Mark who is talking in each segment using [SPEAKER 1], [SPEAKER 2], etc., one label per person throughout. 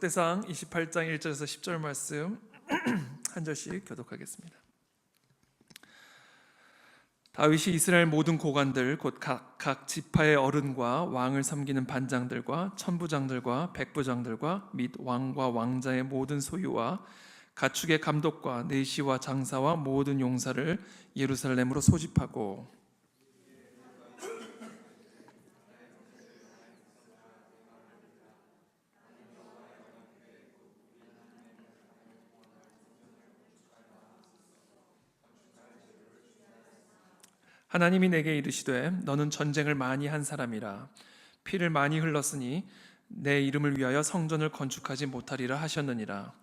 [SPEAKER 1] 역대상 28장 1절에서 10절 말씀 한 절씩 교독하겠습니다. 다윗이 이스라엘 모든 고관들 곧 각 지파의 어른과 왕을 섬기는 반장들과 천부장들과 백부장들과 및 왕과 왕자의 모든 소유와 가축의 감독과 내시와 장사와 모든 용사를 예루살렘으로 소집하고 하나님이 내게 이르시되 너는 전쟁을 많이 한 사람이라 피를 많이 흘렀으니 내 이름을 위하여 성전을 건축하지 못하리라 하셨느니라.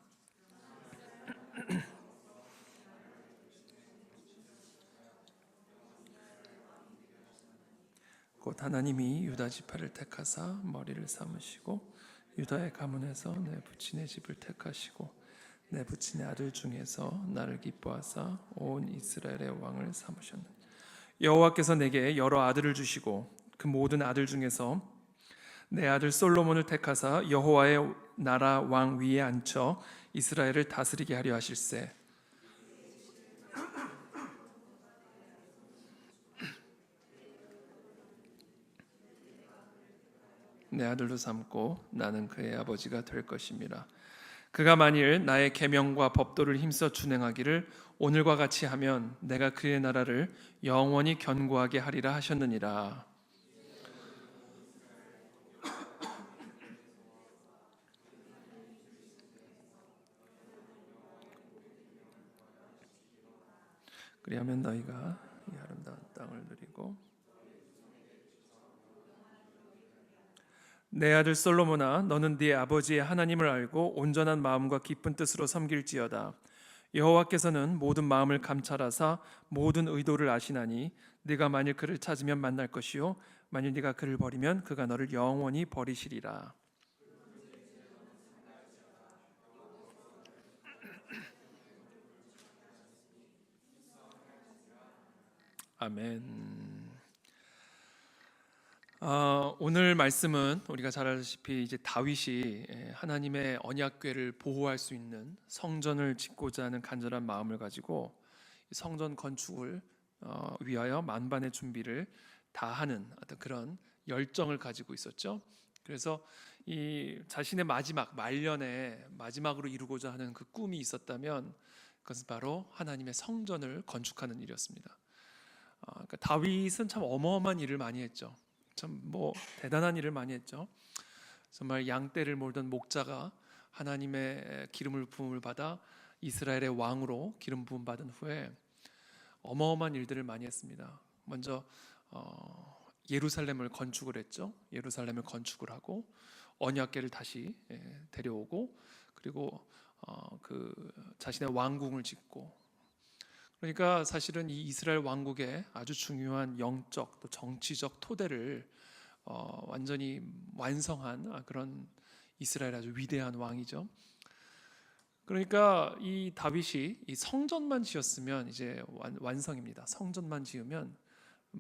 [SPEAKER 1] 곧 하나님이 유다 지파를 택하사 머리를 삼으시고 유다의 가문에서 내 부친의 집을 택하시고 내 부친의 아들 중에서 나를 기뻐하사 온 이스라엘의 왕을 삼으셨느니라. 여호와께서 내게 여러 아들을 주시고 그 모든 아들 중에서 내 아들 솔로몬을 택하사 여호와의 나라 왕 위에 앉혀 이스라엘을 다스리게 하려 하실세. 내 아들로 삼고 나는 그의 아버지가 될 것임이라. 그가 만일 나의 계명과 법도를 힘써 준행하기를 오늘과 같이 하면 내가 그의 나라를 영원히 견고하게 하리라 하셨느니라. 그리하면 너희가 이 아름다운 땅을 누리고 내 아들 솔로몬아 너는 네 아버지의 하나님을 알고 온전한 마음과 깊은 뜻으로 섬길지어다. 여호와께서는 모든 마음을 감찰하사 모든 의도를 아시나니 네가 만일 그를 찾으면 만날 것이요 만일 네가 그를 버리면 그가 너를 영원히 버리시리라. 아멘. 오늘 말씀은 우리가 잘 알다시피 이제 다윗이 하나님의 언약궤를 보호할 수 있는 성전을 짓고자 하는 간절한 마음을 가지고 성전 건축을 위하여 만반의 준비를 다하는 어떤 그런 열정을 가지고 있었죠. 그래서 이 자신의 마지막 말년에 마지막으로 이루고자 하는 그 꿈이 있었다면 그것은 바로 하나님의 성전을 건축하는 일이었습니다. 그러니까 다윗은 참 어마어마한 일을 많이 했죠. 참 대단한 일을 많이 했죠. 정말 양떼를 몰던 목자가 하나님의 기름을 부음을 받아 이스라엘의 왕으로 기름 부음 받은 후에 어마어마한 일들을 많이 했습니다. 먼저 예루살렘을 건축을 했죠. 예루살렘을 건축을 하고 언약궤를 다시 데려오고 그리고 그 자신의 왕궁을 짓고, 그러니까 사실은 이 이스라엘 왕국의 아주 중요한 영적 또 정치적 토대를 완전히 완성한 그런 이스라엘 아주 위대한 왕이죠. 그러니까 이 다윗이 이 성전만 지었으면 이제 완성입니다. 성전만 지으면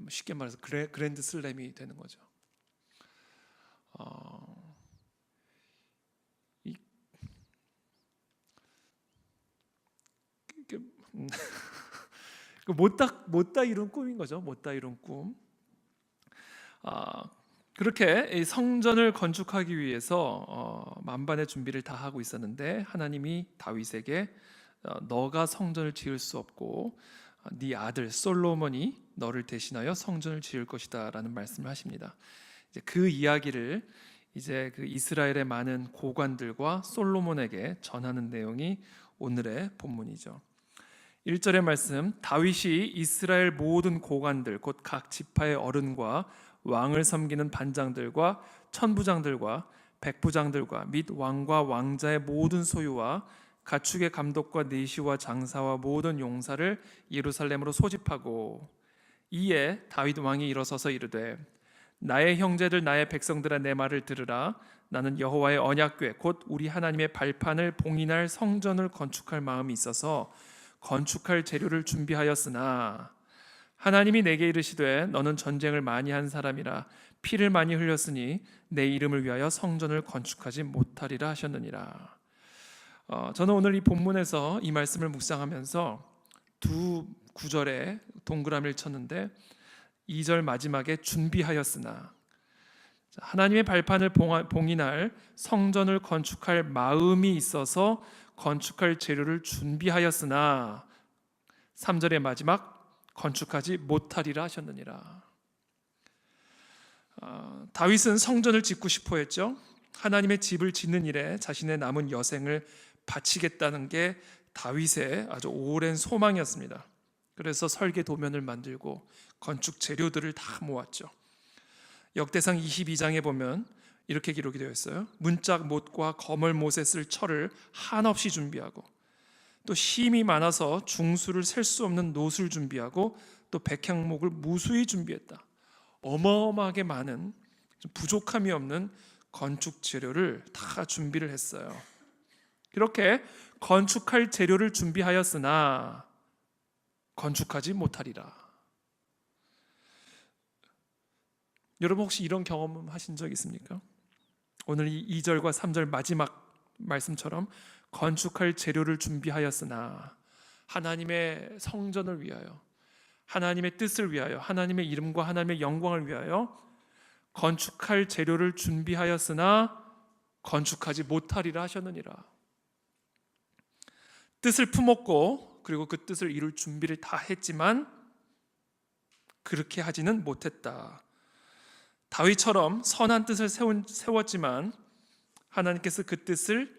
[SPEAKER 1] 쉽게 말해서 그랜드 슬램이 되는 거죠. 못다 이룬 꿈인 거죠. 못다 이룬 꿈. 그렇게 이 성전을 건축하기 위해서 만반의 준비를 다 하고 있었는데 하나님이 다윗에게 너가 성전을 지을 수 없고 네 아들 솔로몬이 너를 대신하여 성전을 지을 것이다라는 말씀을 하십니다. 이제 그 이야기를 이제 그 이스라엘의 많은 고관들과 솔로몬에게 전하는 내용이 오늘의 본문이죠. 1절의 말씀, 다윗이 이스라엘 모든 고관들 곧 각 지파의 어른과 왕을 섬기는 반장들과 천부장들과 백부장들과 및 왕과 왕자의 모든 소유와 가축의 감독과 내시와 장사와 모든 용사를 예루살렘으로 소집하고 이에 다윗 왕이 일어서서 이르되 나의 형제들 나의 백성들아 내 말을 들으라. 나는 여호와의 언약궤 곧 우리 하나님의 발판을 봉인할 성전을 건축할 마음이 있어서 건축할 재료를 준비하였으나 하나님이 내게 이르시되 너는 전쟁을 많이 한 사람이라 피를 많이 흘렸으니 내 이름을 위하여 성전을 건축하지 못하리라 하셨느니라. 저는 오늘 이 본문에서 이 말씀을 묵상하면서 두 구절에 동그라미를 쳤는데 2절 마지막에 준비하였으나, 하나님의 발판을 봉인할 성전을 건축할 마음이 있어서 건축할 재료를 준비하였으나 3절의 마지막 건축하지 못하리라 하셨느니라. 다윗은 성전을 짓고 싶어 했죠. 하나님의 집을 짓는 일에 자신의 남은 여생을 바치겠다는 게 다윗의 아주 오랜 소망이었습니다. 그래서 설계 도면을 만들고 건축 재료들을 다 모았죠. 역대상 22장에 보면 이렇게 기록이 되어 있어요. 문짝 못과 거멀 못에 쓸 철을 한없이 준비하고, 또 힘이 많아서 중수를 셀 수 없는 노술 준비하고, 또 백향목을 무수히 준비했다. 어마어마하게 많은, 부족함이 없는 건축 재료를 다 준비를 했어요. 이렇게 건축할 재료를 준비하였으나 건축하지 못하리라. 여러분 혹시 이런 경험 하신 적 있습니까? 오늘 이 2절과 3절 마지막 말씀처럼 건축할 재료를 준비하였으나, 하나님의 성전을 위하여, 하나님의 뜻을 위하여, 하나님의 이름과 하나님의 영광을 위하여 건축할 재료를 준비하였으나 건축하지 못하리라 하셨느니라. 뜻을 품었고 그리고 그 뜻을 이룰 준비를 다 했지만 그렇게 하지는 못했다. 다윗처럼 선한 뜻을 세웠지만 하나님께서 그 뜻을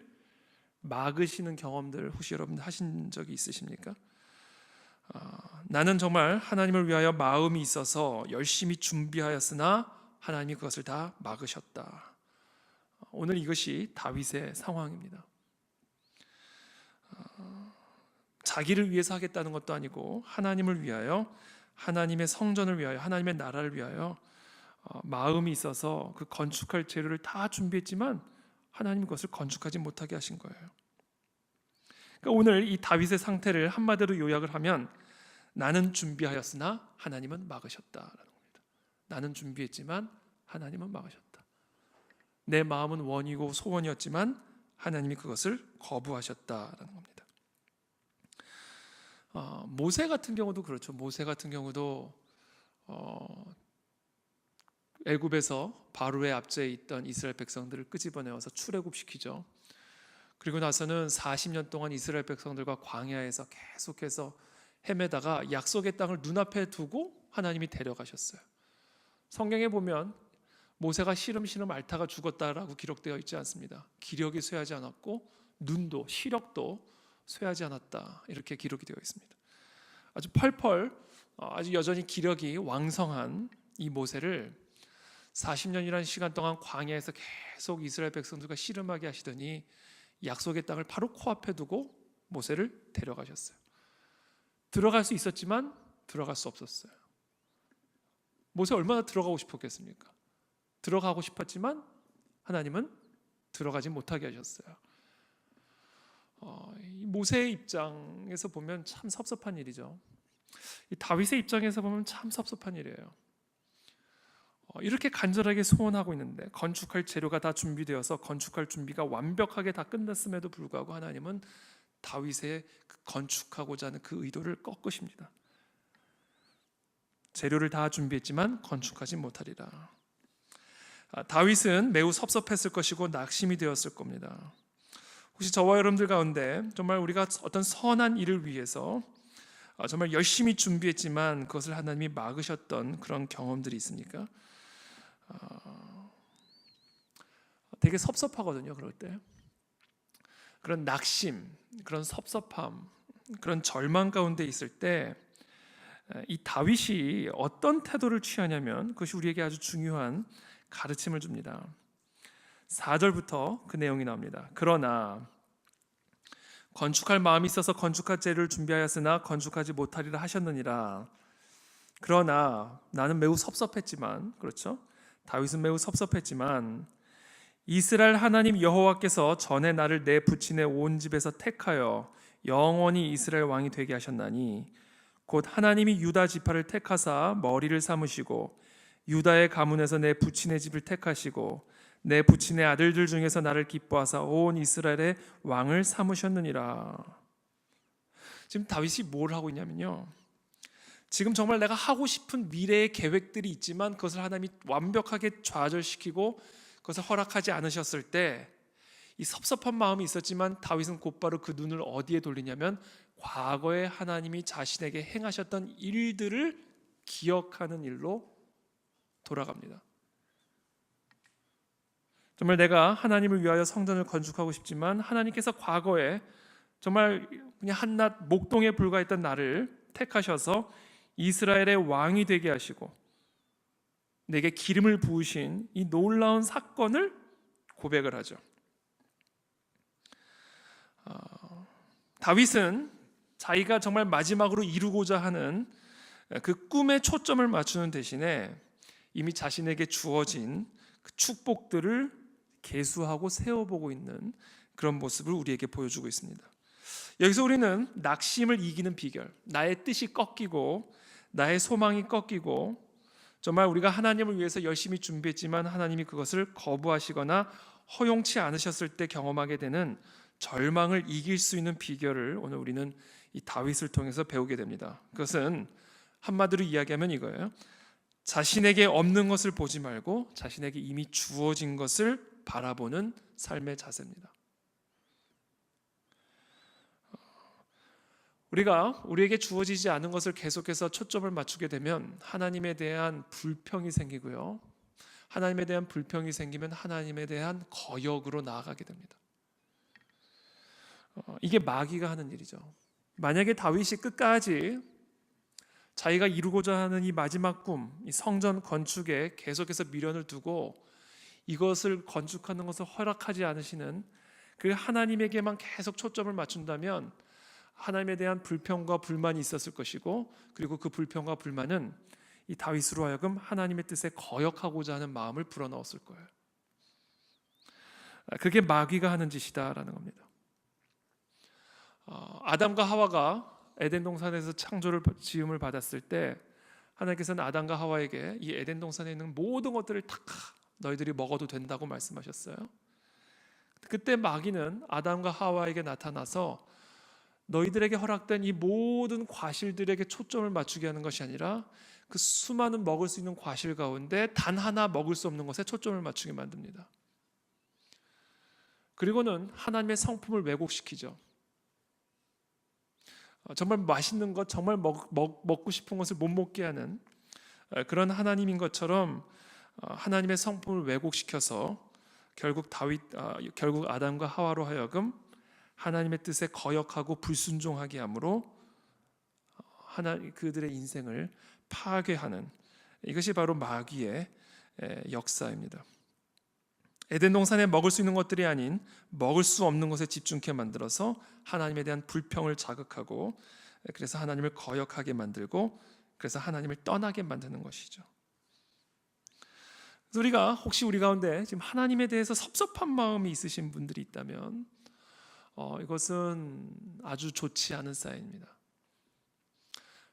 [SPEAKER 1] 막으시는 경험들 혹시 여러분들 하신 적이 있으십니까? 나는 정말 하나님을 위하여 마음이 있어서 열심히 준비하였으나 하나님이 그것을 다 막으셨다. 오늘 이것이 다윗의 상황입니다. 자기를 위해서 하겠다는 것도 아니고 하나님을 위하여, 하나님의 성전을 위하여, 하나님의 나라를 위하여 마음이 있어서 그 건축할 재료를 다 준비했지만 하나님이 그것을 건축하지 못하게 하신 거예요. 그러니까 오늘 이 다윗의 상태를 한마디로 요약을 하면 나는 준비하였으나 하나님은 막으셨다라는 겁니다. 나는 준비했지만 하나님은 막으셨다. 내 마음은 원이고 소원이었지만 하나님이 그것을 거부하셨다라는 겁니다. 모세 같은 경우도 그렇죠. 모세 같은 경우도 애굽에서 바로의 압제에 있던 이스라엘 백성들을 끄집어내어서 출애굽시키죠. 그리고 나서는 40년 동안 이스라엘 백성들과 광야에서 계속해서 헤매다가 약속의 땅을 눈앞에 두고 하나님이 데려가셨어요. 성경에 보면 모세가 시름시름 앓다가 죽었다라고 기록되어 있지 않습니다. 기력이 쇠하지 않았고 눈도, 시력도 쇠하지 않았다, 이렇게 기록이 되어 있습니다. 아주 펄펄, 아주 여전히 기력이 왕성한 이 모세를 40년이라는 시간 동안 광야에서 계속 이스라엘 백성들과 씨름하게 하시더니 약속의 땅을 바로 코앞에 두고 모세를 데려가셨어요. 들어갈 수 있었지만 들어갈 수 없었어요. 모세 얼마나 들어가고 싶었겠습니까? 들어가고 싶었지만 하나님은 들어가지 못하게 하셨어요. 모세의 입장에서 보면 참 섭섭한 일이죠. 이 다윗의 입장에서 보면 참 섭섭한 일이에요. 이렇게 간절하게 소원하고 있는데 건축할 재료가 다 준비되어서 건축할 준비가 완벽하게 다 끝났음에도 불구하고 하나님은 다윗의 건축하고자 하는 그 의도를 꺾으십니다. 재료를 다 준비했지만 건축하지 못하리라. 다윗은 매우 섭섭했을 것이고 낙심이 되었을 겁니다. 혹시 저와 여러분들 가운데 정말 우리가 어떤 선한 일을 위해서 정말 열심히 준비했지만 그것을 하나님이 막으셨던 그런 경험들이 있습니까? 되게 섭섭하거든요. 그럴 때 그런 낙심, 그런 섭섭함, 그런 절망 가운데 있을 때 이 다윗이 어떤 태도를 취하냐면 그것이 우리에게 아주 중요한 가르침을 줍니다. 4절부터 그 내용이 나옵니다. 그러나 건축할 마음이 있어서 건축할 재료를 준비하였으나 건축하지 못하리라 하셨느니라. 그러나 나는 매우 섭섭했지만, 그렇죠? 다윗은 매우 섭섭했지만 이스라엘 하나님 여호와께서 전에 나를 내 부친의 온 집에서 택하여 영원히 이스라엘 왕이 되게 하셨나니 곧 하나님이 유다 지파를 택하사 머리를 삼으시고 유다의 가문에서 내 부친의 집을 택하시고 내 부친의 아들들 중에서 나를 기뻐하사 온 이스라엘의 왕을 삼으셨느니라. 지금 다윗이 뭘 하고 있냐면요, 지금 정말 내가 하고 싶은 미래의 계획들이 있지만 그것을 하나님이 완벽하게 좌절시키고 그것을 허락하지 않으셨을 때 이 섭섭한 마음이 있었지만 다윗은 곧바로 그 눈을 어디에 돌리냐면 과거에 하나님이 자신에게 행하셨던 일들을 기억하는 일로 돌아갑니다. 정말 내가 하나님을 위하여 성전을 건축하고 싶지만 하나님께서 과거에 정말 그냥 한낱 목동에 불과했던 나를 택하셔서 이스라엘의 왕이 되게 하시고 내게 기름을 부으신 이 놀라운 사건을 고백을 하죠. 다윗은 자기가 정말 마지막으로 이루고자 하는 그 꿈에 초점을 맞추는 대신에 이미 자신에게 주어진 그 축복들을 계수하고 세워보고 있는 그런 모습을 우리에게 보여주고 있습니다. 여기서 우리는 낙심을 이기는 비결, 나의 뜻이 꺾이고 나의 소망이 꺾이고 정말 우리가 하나님을 위해서 열심히 준비했지만 하나님이 그것을 거부하시거나 허용치 않으셨을 때 경험하게 되는 절망을 이길 수 있는 비결을 오늘 우리는 이 다윗을 통해서 배우게 됩니다. 그것은 한마디로 이야기하면 이거예요. 자신에게 없는 것을 보지 말고 자신에게 이미 주어진 것을 바라보는 삶의 자세입니다. 우리가 우리에게 주어지지 않은 것을 계속해서 초점을 맞추게 되면 하나님에 대한 불평이 생기고요. 하나님에 대한 불평이 생기면 하나님에 대한 거역으로 나아가게 됩니다. 이게 마귀가 하는 일이죠. 만약에 다윗이 끝까지 자기가 이루고자 하는 이 마지막 꿈, 이 성전 건축에 계속해서 미련을 두고 이것을 건축하는 것을 허락하지 않으시는 그 하나님에게만 계속 초점을 맞춘다면 하나님에 대한 불평과 불만이 있었을 것이고, 그리고 그 불평과 불만은 이 다윗으로 하여금 하나님의 뜻에 거역하고자 하는 마음을 불어넣었을 거예요. 그게 마귀가 하는 짓이다라는 겁니다. 아담과 하와가 에덴 동산에서 지음을 받았을 때 하나님께서는 아담과 하와에게 이 에덴 동산에 있는 모든 것들을 다 너희들이 먹어도 된다고 말씀하셨어요. 그때 마귀는 아담과 하와에게 나타나서 너희들에게 허락된 이 모든 과실들에게 초점을 맞추게 하는 것이 아니라 그 수많은 먹을 수 있는 과실 가운데 단 하나 먹을 수 없는 것에 초점을 맞추게 만듭니다. 그리고는 하나님의 성품을 왜곡시키죠. 정말 맛있는 것, 정말 먹고 싶은 것을 못 먹게 하는 그런 하나님인 것처럼 하나님의 성품을 왜곡시켜서 결국 아담과 하와로 하여금 하나님의 뜻에 거역하고 불순종하게 함으로 그들의 인생을 파괴하는, 이것이 바로 마귀의 역사입니다. 에덴 동산에 먹을 수 있는 것들이 아닌 먹을 수 없는 것에 집중케 만들어서 하나님에 대한 불평을 자극하고, 그래서 하나님을 거역하게 만들고, 그래서 하나님을 떠나게 만드는 것이죠. 그래서 혹시 우리 가운데 지금 하나님에 대해서 섭섭한 마음이 있으신 분들이 있다면 이것은 아주 좋지 않은 사인입니다.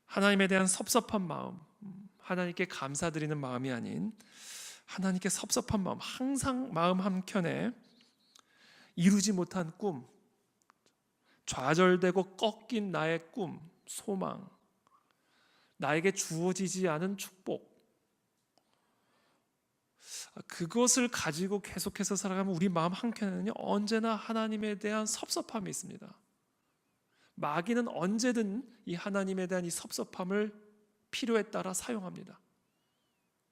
[SPEAKER 1] 하나님에 대한 섭섭한 마음, 하나님께 감사드리는 마음이 아닌 하나님께 섭섭한 마음, 항상 마음 한켠에 이루지 못한 꿈, 좌절되고 꺾인 나의 꿈, 소망, 나에게 주어지지 않은 축복, 그것을 가지고 계속해서 살아가면 우리 마음 한켠에는 언제나 하나님에 대한 섭섭함이 있습니다. 마귀는 언제든 이 하나님에 대한 이 섭섭함을 필요에 따라 사용합니다.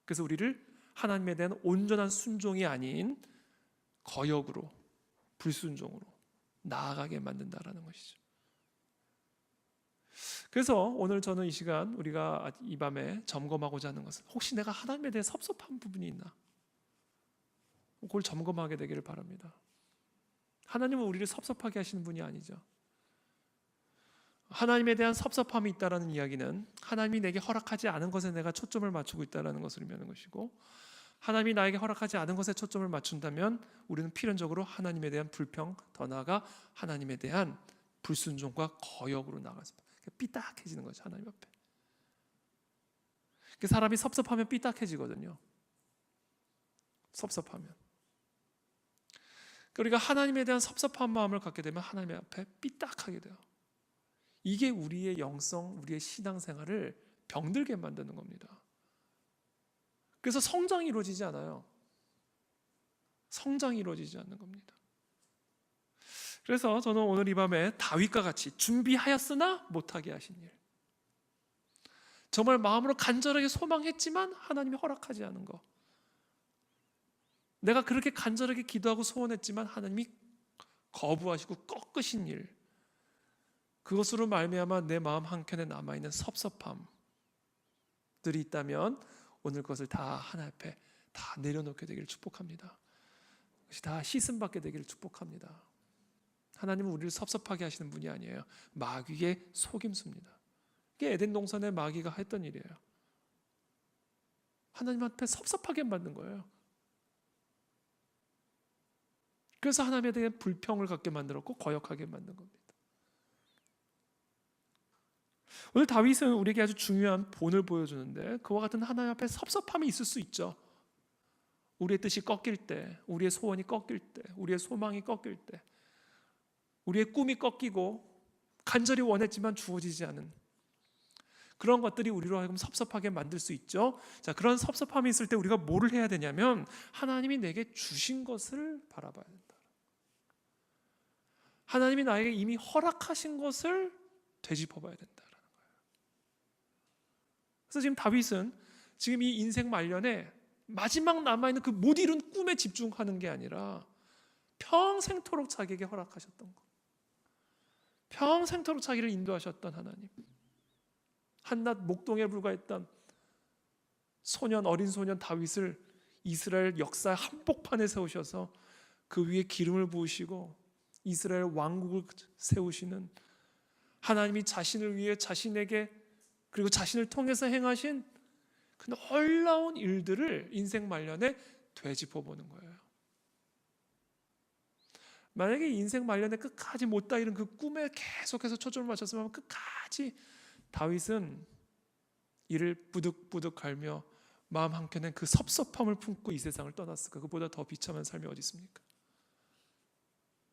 [SPEAKER 1] 그래서 우리를 하나님에 대한 온전한 순종이 아닌 거역으로, 불순종으로 나아가게 만든다라는 것이죠. 그래서 오늘 저는 이 시간 우리가 이 밤에 점검하고자 하는 것은, 혹시 내가 하나님에 대해 섭섭한 부분이 있나? 그걸 점검하게 되기를 바랍니다. 하나님은 우리를 섭섭하게 하시는 분이 아니죠. 하나님에 대한 섭섭함이 있다라는 이야기는 하나님이 내게 허락하지 않은 것에 내가 초점을 맞추고 있다라는 것을 의미하는 것이고, 하나님이 나에게 허락하지 않은 것에 초점을 맞춘다면 우리는 필연적으로 하나님에 대한 불평, 더 나아가 하나님에 대한 불순종과 거역으로 나가습니다. 삐딱해지는 거죠, 하나님 앞에. 사람이 섭섭하면 삐딱해지거든요. 섭섭하면. 우리가 하나님에 대한 섭섭한 마음을 갖게 되면 하나님 앞에 삐딱하게 돼요. 이게 우리의 영성, 우리의 신앙생활을 병들게 만드는 겁니다. 그래서 성장이 이루어지지 않아요. 성장이 이루어지지 않는 겁니다. 그래서 저는 오늘 이 밤에 다윗과 같이 준비하였으나 못하게 하신 일, 정말 마음으로 간절하게 소망했지만 하나님이 허락하지 않은 거, 내가 그렇게 간절하게 기도하고 소원했지만 하나님이 거부하시고 꺾으신 일, 그것으로 말미암아 내 마음 한켠에 남아있는 섭섭함들이 있다면 오늘 그것을 다 하나님 앞에 다 내려놓게 되기를 축복합니다. 그것이 다 씻음받게 되기를 축복합니다. 하나님은 우리를 섭섭하게 하시는 분이 아니에요. 마귀의 속임수입니다. 이게 에덴 동산의 마귀가 했던 일이에요. 하나님 앞에 섭섭하게 만든 거예요. 그래서 하나님에 대한 불평을 갖게 만들었고 거역하게 만든 겁니다. 오늘 다윗은 우리에게 아주 중요한 본을 보여주는데, 그와 같은 하나님 앞에 섭섭함이 있을 수 있죠. 우리의 뜻이 꺾일 때, 우리의 소원이 꺾일 때, 우리의 소망이 꺾일 때, 우리의 꿈이 꺾이고 간절히 원했지만 주어지지 않은 그런 것들이 우리로 하여금 섭섭하게 만들 수 있죠. 자, 그런 섭섭함이 있을 때 우리가 뭐를 해야 되냐면 하나님이 내게 주신 것을 바라봐야 된다. 하나님이 나에게 이미 허락하신 것을 되짚어봐야 된다라는 거예요. 그래서 지금 다윗은 지금 이 인생 말년에 마지막 남아있는 그 못 이룬 꿈에 집중하는 게 아니라 평생토록 자기에게 허락하셨던 것, 평생토록 자기를 인도하셨던 하나님, 한낱 목동에 불과했던 어린 소년 다윗을 이스라엘 역사 한복판에 세우셔서 그 위에 기름을 부으시고 이스라엘 왕국을 세우시는 하나님이 자신을 위해 자신에게 그리고 자신을 통해서 행하신 그 놀라운 일들을 인생 말년에 되짚어보는 거예요. 만약에 인생 말년에 끝까지 못다 이룬 그 꿈에 계속해서 초점을 맞췄으면 끝까지 다윗은 이를 부득부득 갈며 마음 한켠에 그 섭섭함을 품고 이 세상을 떠났을까? 그보다 더 비참한 삶이 어디 있습니까?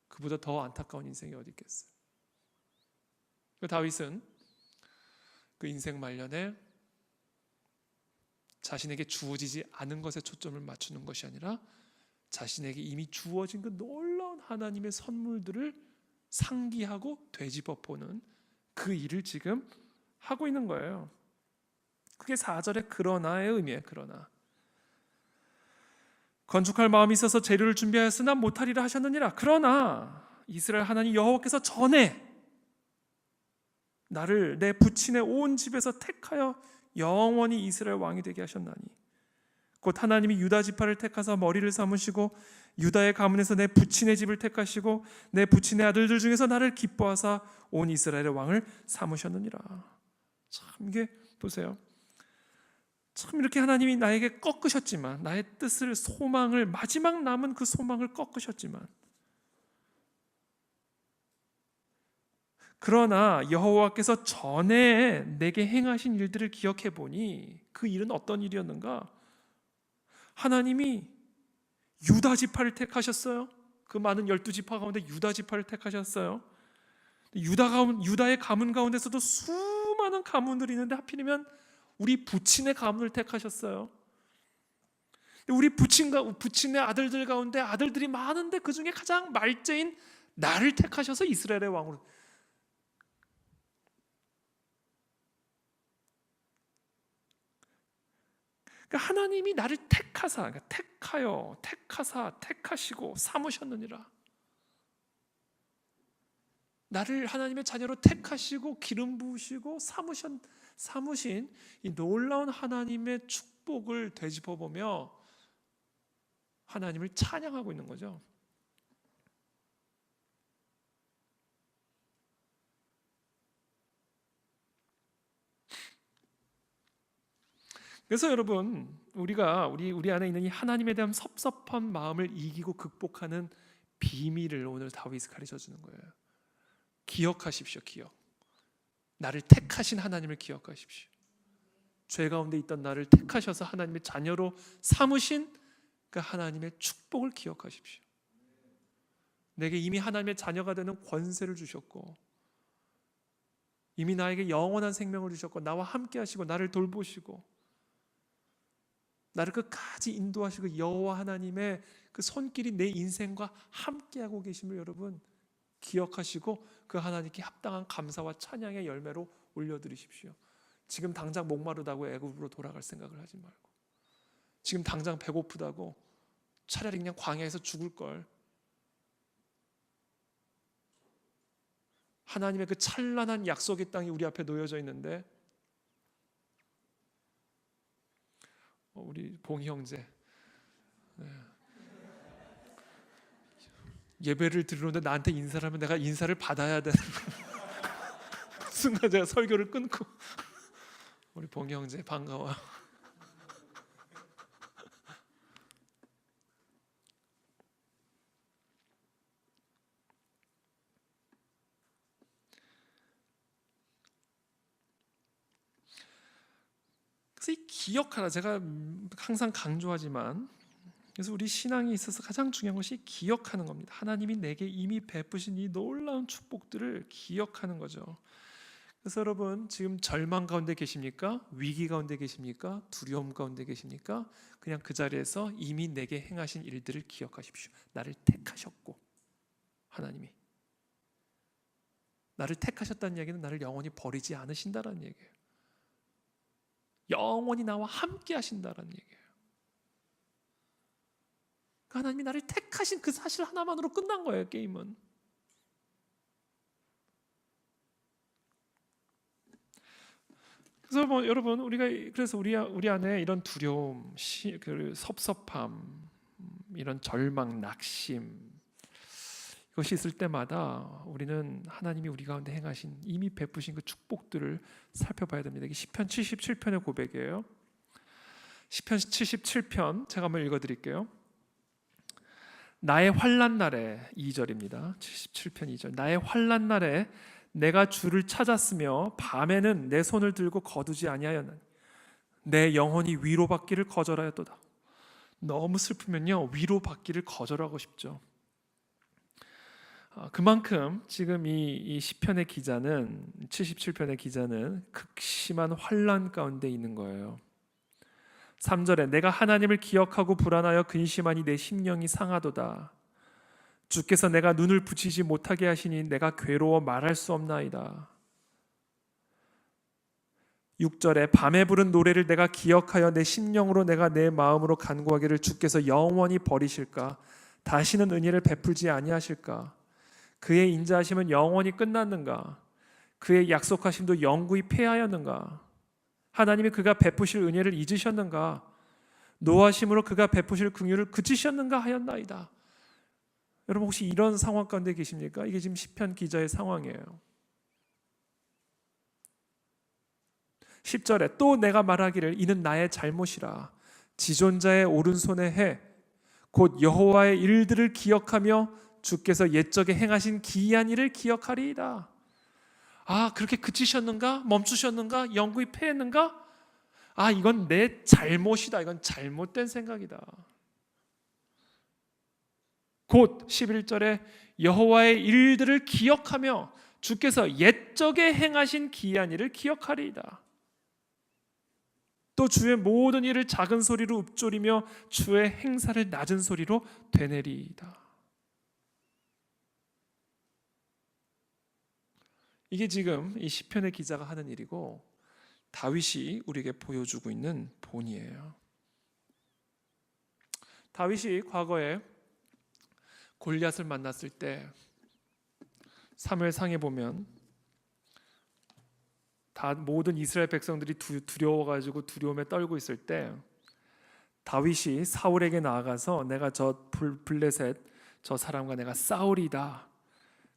[SPEAKER 1] 그보다 더 안타까운 인생이 어디 있겠어요? 다윗은 그 인생 말년에 자신에게 주어지지 않은 것에 초점을 맞추는 것이 아니라 자신에게 이미 주어진 그 놀라운 하나님의 선물들을 상기하고 되짚어보는 그 일을 지금 하고 있는 거예요. 그게 4절의 그러나의 의미예요. 그러나 건축할 마음이 있어서 재료를 준비하였으나 못하리라 하셨느니라. 그러나 이스라엘 하나님 여호와께서 전에 나를 내 부친의 온 집에서 택하여 영원히 이스라엘 왕이 되게 하셨나니 곧 하나님이 유다 지파를 택하사 머리를 삼으시고 유다의 가문에서 내 부친의 집을 택하시고 내 부친의 아들들 중에서 나를 기뻐하사 온 이스라엘의 왕을 삼으셨느니라. 참 이게 보세요. 참 이렇게 하나님이 나에게 꺾으셨지만, 나의 뜻을, 소망을, 마지막 남은 그 소망을 꺾으셨지만, 그러나 여호와께서 전에 내게 행하신 일들을 기억해 보니 그 일은 어떤 일이었는가? 하나님이 유다 지파를 택하셨어요. 그 많은 12지파 가운데 유다 지파를 택하셨어요. 유다의 가문 가운데서도 수많은 가문들이 있는데 하필이면 우리 부친의 가문을 택하셨어요. 우리 부친의 아들들 가운데 아들들이 많은데 그 중에 가장 말째인 나를 택하셔서 이스라엘의 왕으로. 그러니까 하나님이 나를 택하사, 택하사, 택하시고 삼으셨느니라. 나를 하나님의 자녀로 택하시고 기름 부으시고 삼으신 이 놀라운 하나님의 축복을 되짚어보며 하나님을 찬양하고 있는 거죠. 그래서 여러분, 우리 안에 있는 이 하나님에 대한 섭섭한 마음을 이기고 극복하는 비밀을 오늘 다윗이 가르쳐 주는 거예요. 기억하십시오. 나를 택하신 하나님을 기억하십시오. 죄 가운데 있던 나를 택하셔서 하나님의 자녀로 삼으신 그 하나님의 축복을 기억하십시오. 내게 이미 하나님의 자녀가 되는 권세를 주셨고, 이미 나에게 영원한 생명을 주셨고, 나와 함께 하시고 나를 돌보시고 나를 끝까지 인도하시고, 여호와 하나님의 그 손길이 내 인생과 함께하고 계심을 여러분 기억하시고, 그 하나님께 합당한 감사와 찬양의 열매로 올려드리십시오. 지금 당장 목마르다고 애굽으로 돌아갈 생각을 하지 말고, 지금 당장 배고프다고 차라리 그냥 광야에서 죽을 걸, 하나님의 그 찬란한 약속의 땅이 우리 앞에 놓여져 있는데, 우리 봉희 형제 예배를 드리는데 나한테 인사를 하면 내가 인사를 받아야 되는 순간 제가 설교를 끊고, 우리 봉희 형제 반가워. 그래서 이 기억하라, 제가 항상 강조하지만, 그래서 우리 신앙에 있어서 가장 중요한 것이 기억하는 겁니다. 하나님이 내게 이미 베푸신 이 놀라운 축복들을 기억하는 거죠. 그래서 여러분, 지금 절망 가운데 계십니까? 위기 가운데 계십니까? 두려움 가운데 계십니까? 그냥 그 자리에서 이미 내게 행하신 일들을 기억하십시오. 나를 택하셨고, 하나님이 나를 택하셨다는 얘기는 나를 영원히 버리지 않으신다는 얘기예요. 영원히 나와 함께 하신다는 얘기예요. 하나님이 나를 택하신 그 사실 하나만으로 끝난 거예요, 게임은. 그래서 여러분, 그래서 우리 안에 이런 두려움, 그 섭섭함, 이런 절망, 낙심, 이것이 있을 때마다 우리는 하나님이 우리 가운데 행하신, 이미 베푸신 그 축복들을 살펴봐야 됩니다. 이게 시편 77편의 고백이에요. 시편 77편 제가 한번 읽어드릴게요. 나의 환난 날에, 2절입니다. 77편 2절. 나의 환난 날에 내가 주를 찾았으며 밤에는 내 손을 들고 거두지 아니하였나니 내 영혼이 위로받기를 거절하였도다. 너무 슬프면요, 위로받기를 거절하고 싶죠. 그만큼 지금 이 시편의 기자는, 77편의 기자는 극심한 환난 가운데 있는 거예요. 3절에 내가 하나님을 기억하고 불안하여 근심하니 내 심령이 상하도다. 주께서 내가 눈을 붙이지 못하게 하시니 내가 괴로워 말할 수 없나이다. 6절에 밤에 부른 노래를 내가 기억하여 내 심령으로 내가 내 마음으로 간구하기를 주께서 영원히 버리실까? 다시는 은혜를 베풀지 아니하실까? 그의 인자하심은 영원히 끝났는가? 그의 약속하심도 영구히 폐하였는가? 하나님이 그가 베푸실 은혜를 잊으셨는가? 노하심으로 그가 베푸실 긍휼을 그치셨는가 하였나이다. 여러분, 혹시 이런 상황 가운데 계십니까? 이게 지금 시편 기자의 상황이에요. 10절에 또 내가 말하기를 이는 나의 잘못이라. 지존자의 오른손에 해 곧 여호와의 일들을 기억하며 주께서 옛적에 행하신 기이한 일을 기억하리이다. 그렇게 그치셨는가? 멈추셨는가? 영구히 패했는가? 이건 내 잘못이다. 이건 잘못된 생각이다. 곧 11절에 여호와의 일들을 기억하며 주께서 옛적에 행하신 기이한 일을 기억하리이다. 또 주의 모든 일을 작은 소리로 읊조리며 주의 행사를 낮은 소리로 되뇌리이다. 이게 지금 이 시편의 기자가 하는 일이고, 다윗이 우리에게 보여주고 있는 본이에요. 다윗이 과거에 골리앗을 만났을 때 사무엘상에 보면 다 모든 이스라엘 백성들이 두려워가지고 두려움에 떨고 있을 때 다윗이 사울에게 나아가서 내가 저 블레셋 저 사람과 내가 싸우리다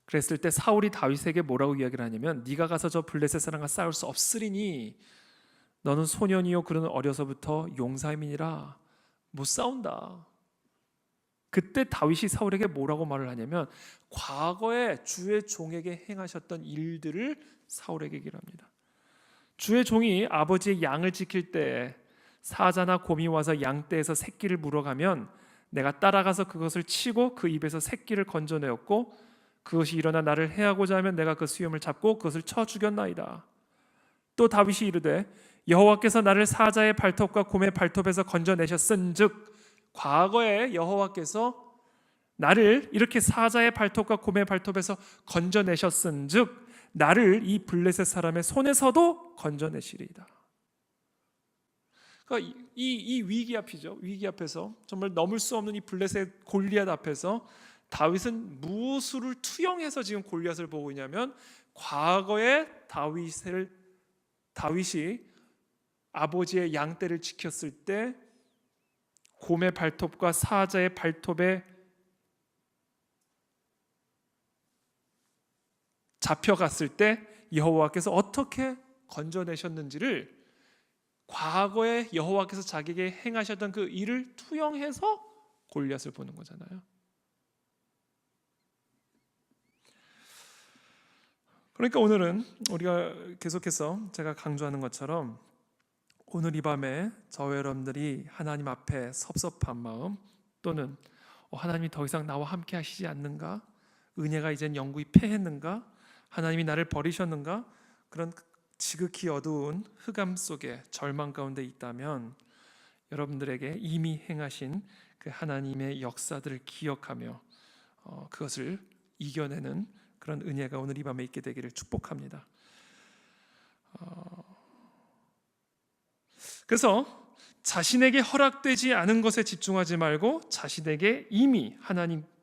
[SPEAKER 1] 그랬을 때 사울이 다윗에게 뭐라고 이야기를 하냐면, 네가 가서 저 블레셋 사람과 싸울 수 없으리니 너는 소년이요 그는 어려서부터 용사임이니라 못 싸운다. 그때 다윗이 사울에게 뭐라고 말을 하냐면, 과거에 주의 종에게 행하셨던 일들을 사울에게 얘기를 합니다. 주의 종이 아버지의 양을 지킬 때에 사자나 곰이 와서 양떼에서 새끼를 물어가면 내가 따라가서 그것을 치고 그 입에서 새끼를 건져내었고 그것이 일어나 나를 해하고자 하면 내가 그 수염을 잡고 그것을 쳐 죽였나이다. 또 다윗이 이르되 여호와께서 나를 사자의 발톱과 곰의 발톱에서 건져내셨은즉, 과거에 여호와께서 나를 이렇게 사자의 발톱과 곰의 발톱에서 건져내셨은즉 나를 이 블레셋 사람의 손에서도 건져내시리이다. 그러니까 이 위기 앞이죠. 위기 앞에서 정말 넘을 수 없는 이 블레셋 골리앗 앞에서 다윗은 무엇을 투영해서 지금 골리앗을 보고 있냐면, 과거에 다윗이 아버지의 양떼를 지켰을 때 곰의 발톱과 사자의 발톱에 잡혀갔을 때 여호와께서 어떻게 건져내셨는지를, 과거에 여호와께서 자기에게 행하셨던 그 일을 투영해서 골리앗을 보는 거잖아요. 그러니까 오늘은 우리가 계속해서 제가 강조하는 것처럼 오늘 이 밤에 저와 여러분들이 하나님 앞에 섭섭한 마음, 또는 하나님이 더 이상 나와 함께 하시지 않는가, 은혜가 이젠 영구히 패했는가, 하나님이 나를 버리셨는가, 그런 지극히 어두운 흑암 속에 절망 가운데 있다면 여러분들에게 이미 행하신 그 하나님의 역사들을 기억하며 그것을 이겨내는 그런 은혜가 오늘 이 밤에 있게 되기를 축복합니다. 그래서 자신에게 허락되지 않은 것에 집중하지 말고 자신에게 이미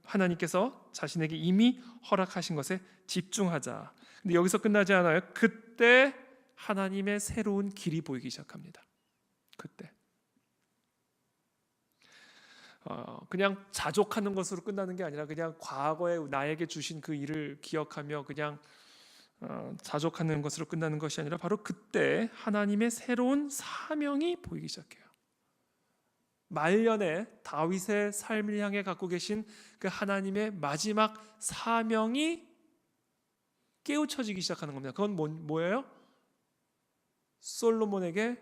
[SPEAKER 1] 하나님께서 자신에게 이미 허락하신 것에 집중하자. 근데 여기서 끝나지 않아요. 그때 하나님의 새로운 길이 보이기 시작합니다. 그때 그냥 자족하는 것으로 끝나는 게 아니라 그냥 과거에 나에게 주신 그 일을 기억하며 그냥 자족하는 것으로 끝나는 것이 아니라 바로 그때 하나님의 새로운 사명이 보이기 시작해요. 말년에 다윗의 삶을 향해 갖고 계신 그 하나님의 마지막 사명이 깨우쳐지기 시작하는 겁니다. 그건 뭐예요? 솔로몬에게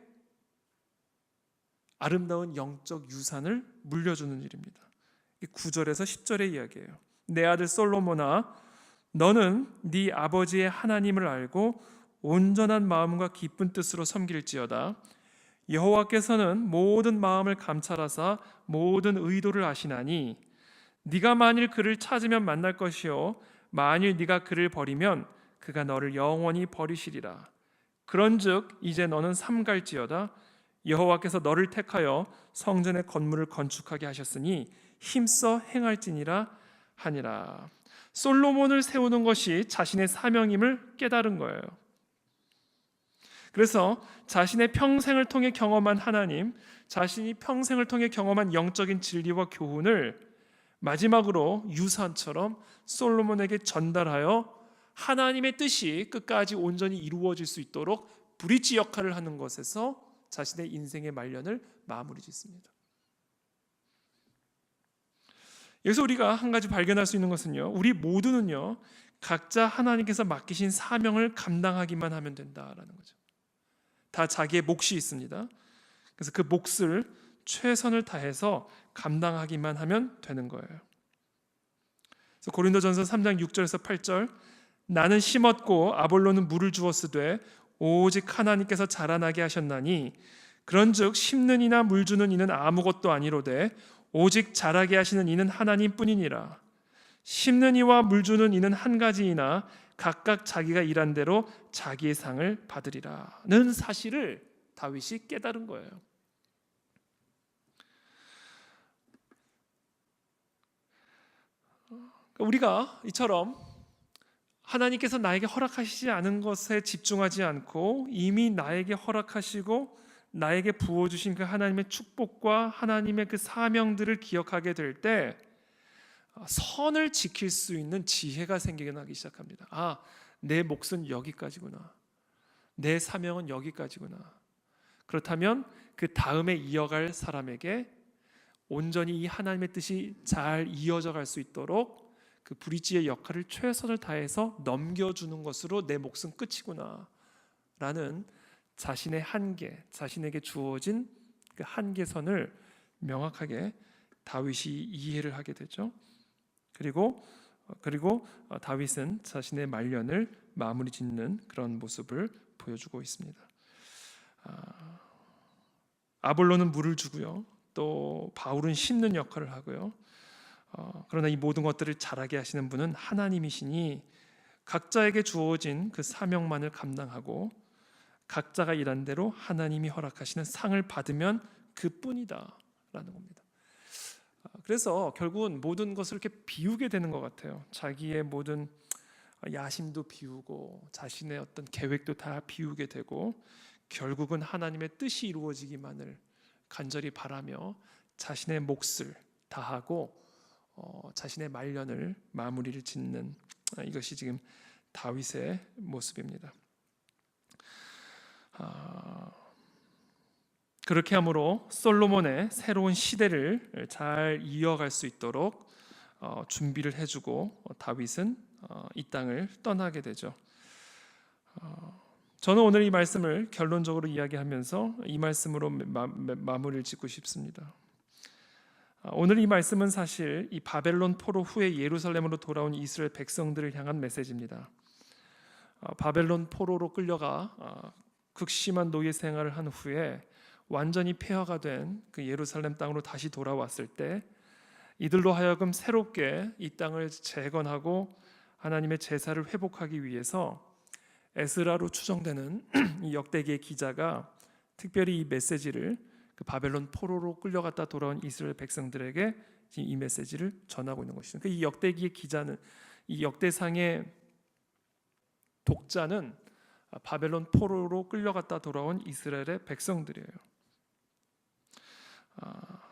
[SPEAKER 1] 아름다운 영적 유산을 물려주는 일입니다. 9절에서 10절의 이야기예요. 내 아들 솔로몬아, 너는 네 아버지의 하나님을 알고 온전한 마음과 기쁜 뜻으로 섬길지어다. 여호와께서는 모든 마음을 감찰하사 모든 의도를 아시나니 네가 만일 그를 찾으면 만날 것이요 만일 네가 그를 버리면 그가 너를 영원히 버리시리라. 그런즉 이제 너는 삼갈지어다. 여호와께서 너를 택하여 성전의 건물을 건축하게 하셨으니 힘써 행할지니라 하니라. 솔로몬을 세우는 것이 자신의 사명임을 깨달은 거예요. 그래서 자신의 평생을 통해 경험한 하나님, 자신이 평생을 통해 경험한 영적인 진리와 교훈을 마지막으로 유산처럼 솔로몬에게 전달하여 하나님의 뜻이 끝까지 온전히 이루어질 수 있도록 브릿지 역할을 하는 것에서 자신의 인생의 말년을 마무리 짓습니다. 여기서 우리가 한 가지 발견할 수 있는 것은요, 우리 모두는요 각자 하나님께서 맡기신 사명을 감당하기만 하면 된다라는 거죠. 다 자기의 몫이 있습니다. 그래서 그 몫을 최선을 다해서 감당하기만 하면 되는 거예요. 그래서 고린도전서 3장 6절에서 8절, 나는 심었고 아볼로는 물을 주었으되 오직 하나님께서 자라나게 하셨나니 그런즉 심는 이나 물 주는 이는 아무것도 아니로되 오직 자라게 하시는 이는 하나님뿐이니라. 심는 이와 물 주는 이는 한 가지이나 각각 자기가 일한 대로 자기의 상을 받으리라는 사실을 다윗이 깨달은 거예요. 우리가 이처럼 하나님께서 나에게 허락하시지 않은 것에 집중하지 않고 이미 나에게 허락하시고 나에게 부어주신 그 하나님의 축복과 하나님의 그 사명들을 기억하게 될 때 선을 지킬 수 있는 지혜가 생기기 시작합니다. 아, 내 몫은 여기까지구나. 내 사명은 여기까지구나. 그렇다면 그 다음에 이어갈 사람에게 온전히 이 하나님의 뜻이 잘 이어져 갈 수 있도록 그 브릿지의 역할을 최선을 다해서 넘겨주는 것으로 내 몫은 끝이구나 라는 자신의 한계, 자신에게 주어진 그 한계선을 명확하게 다윗이 이해를 하게 되죠. 그리고 다윗은 자신의 말년을 마무리 짓는 그런 모습을 보여주고 있습니다. 아볼론은 물을 주고요, 또 바울은 심는 역할을 하고요. 그러나 이 모든 것들을 잘하게 하시는 분은 하나님이시니 각자에게 주어진 그 사명만을 감당하고 각자가 일한 대로 하나님이 허락하시는 상을 받으면 그뿐이다 라는 겁니다. 그래서 결국은 모든 것을 이렇게 비우게 되는 것 같아요. 자기의 모든 야심도 비우고 자신의 어떤 계획도 다 비우게 되고 결국은 하나님의 뜻이 이루어지기만을 간절히 바라며 자신의 몫을 다하고 자신의 말년을 마무리를 짓는 이것이 지금 다윗의 모습입니다. 그렇게 함으로 솔로몬의 새로운 시대를 잘 이어갈 수 있도록 준비를 해주고 다윗은 이 땅을 떠나게 되죠. 저는 오늘 이 말씀을 결론적으로 이야기하면서 이 말씀으로 마무리를 짓고 싶습니다. 오늘 이 말씀은 사실 이 바벨론 포로 후에 예루살렘으로 돌아온 이스라엘 백성들을 향한 메시지입니다. 바벨론 포로로 끌려가 극심한 노예 생활을 한 후에 완전히 폐허가 된 그 예루살렘 땅으로 다시 돌아왔을 때 이들로 하여금 새롭게 이 땅을 재건하고 하나님의 제사를 회복하기 위해서 에스라로 추정되는 이 역대기의 기자가 특별히 이 메시지를 그 바벨론 포로로 끌려갔다 돌아온 이스라엘 백성들에게 이 메시지를 전하고 있는 것이죠. 이 역대기의 기자는, 이 역대상의 독자는 바벨론 포로로 끌려갔다 돌아온 이스라엘의 백성들이에요.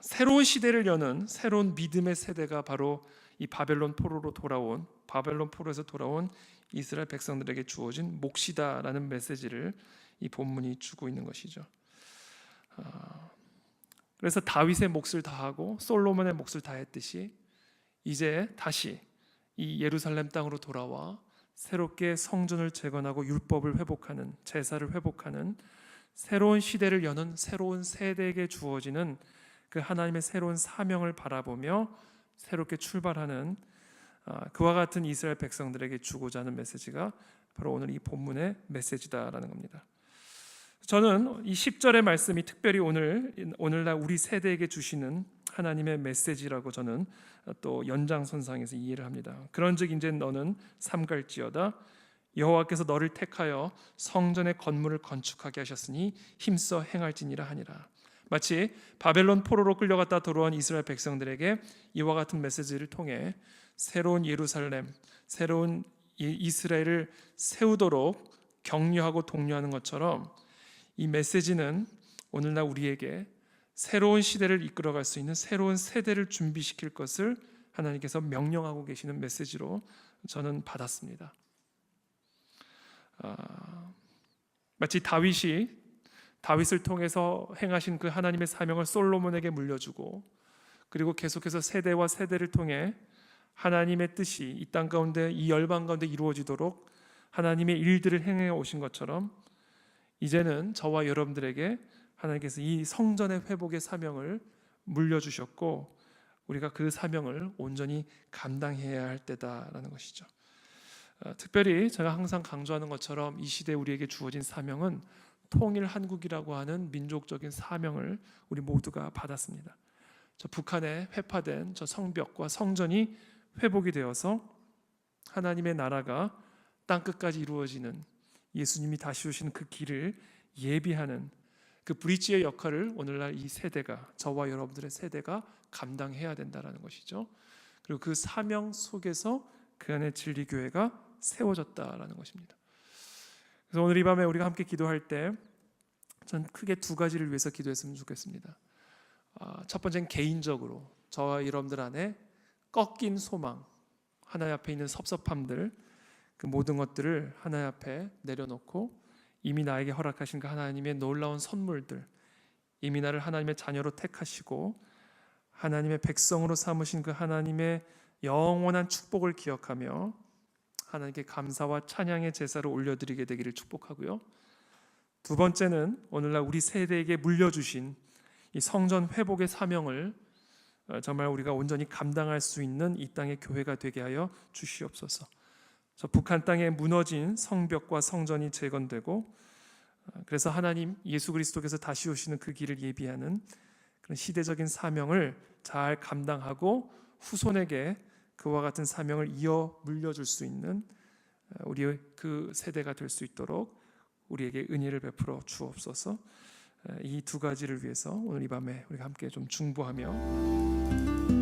[SPEAKER 1] 새로운 시대를 여는 새로운 믿음의 세대가 바로 이 바벨론 포로에서 돌아온 이스라엘 백성들에게 주어진 몫이다라는 메시지를 이 본문이 주고 있는 것이죠. 그래서 다윗의 몫을 다하고 솔로몬의 몫을 다했듯이 이제 다시 이 예루살렘 땅으로 돌아와 새롭게 성전을 재건하고 율법을 회복하는, 제사를 회복하는 새로운 시대를 여는 새로운 세대에게 주어지는 그 하나님의 새로운 사명을 바라보며 새롭게 출발하는 그와 같은 이스라엘 백성들에게 주고자 하는 메시지가 바로 오늘 이 본문의 메시지다라는 겁니다. 저는 이 10절의 말씀이 특별히 오늘날 우리 세대에게 주시는 하나님의 메시지라고 저는 또 연장선상에서 이해를 합니다. 그런즉 이제 너는 삼갈지어다 여호와께서 너를 택하여 성전의 건물을 건축하게 하셨으니 힘써 행할지니라 하니라. 마치 바벨론 포로로 끌려갔다 돌아온 이스라엘 백성들에게 이와 같은 메시지를 통해 새로운 예루살렘, 새로운 이스라엘을 세우도록 격려하고 독려하는 것처럼 이 메시지는 오늘날 우리에게 새로운 시대를 이끌어갈 수 있는 새로운 세대를 준비시킬 것을 하나님께서 명령하고 계시는 메시지로 저는 받았습니다. 마치 다윗을 통해서 행하신 그 하나님의 사명을 솔로몬에게 물려주고 그리고 계속해서 세대와 세대를 통해 하나님의 뜻이 이 땅 가운데 이 열방 가운데 이루어지도록 하나님의 일들을 행해 오신 것처럼 이제는 저와 여러분들에게 하나님께서 이 성전의 회복의 사명을 물려주셨고 우리가 그 사명을 온전히 감당해야 할 때다라는 것이죠. 특별히 제가 항상 강조하는 것처럼 이 시대에 우리에게 주어진 사명은 통일 한국이라고 하는 민족적인 사명을 우리 모두가 받았습니다. 저 북한에 회파된 저 성벽과 성전이 회복이 되어서 하나님의 나라가 땅끝까지 이루어지는 예수님이 다시 오시는 그 길을 예비하는 그 브릿지의 역할을 오늘날 이 세대가 저와 여러분들의 세대가 감당해야 된다는 것이죠. 그리고 그 사명 속에서 그 안에 진리교회가 세워졌다라는 것입니다. 그래서 오늘 이 밤에 우리가 함께 기도할 때 전 크게 두 가지를 위해서 기도했으면 좋겠습니다. 첫 번째는 개인적으로 저와 여러분들 안에 꺾인 소망, 하나님 앞에 있는 섭섭함들, 그 모든 것들을 하나님 앞에 내려놓고 이미 나에게 허락하신 그 하나님의 놀라운 선물들, 이미 나를 하나님의 자녀로 택하시고 하나님의 백성으로 삼으신 그 하나님의 영원한 축복을 기억하며 하나님께 감사와 찬양의 제사를 올려드리게 되기를 축복하고요. 두 번째는 오늘날 우리 세대에게 물려주신 이 성전 회복의 사명을 정말 우리가 온전히 감당할 수 있는 이 땅의 교회가 되게 하여 주시옵소서. 저 북한 땅에 무너진 성벽과 성전이 재건되고, 그래서 하나님 예수 그리스도께서 다시 오시는 그 길을 예비하는 그런 시대적인 사명을 잘 감당하고 후손에게 그와 같은 사명을 이어 물려줄 수 있는 우리의 그 세대가 될 수 있도록 우리에게 은혜를 베풀어 주옵소서. 이 두 가지를 위해서 오늘 이 밤에 우리가 함께 좀 중보하며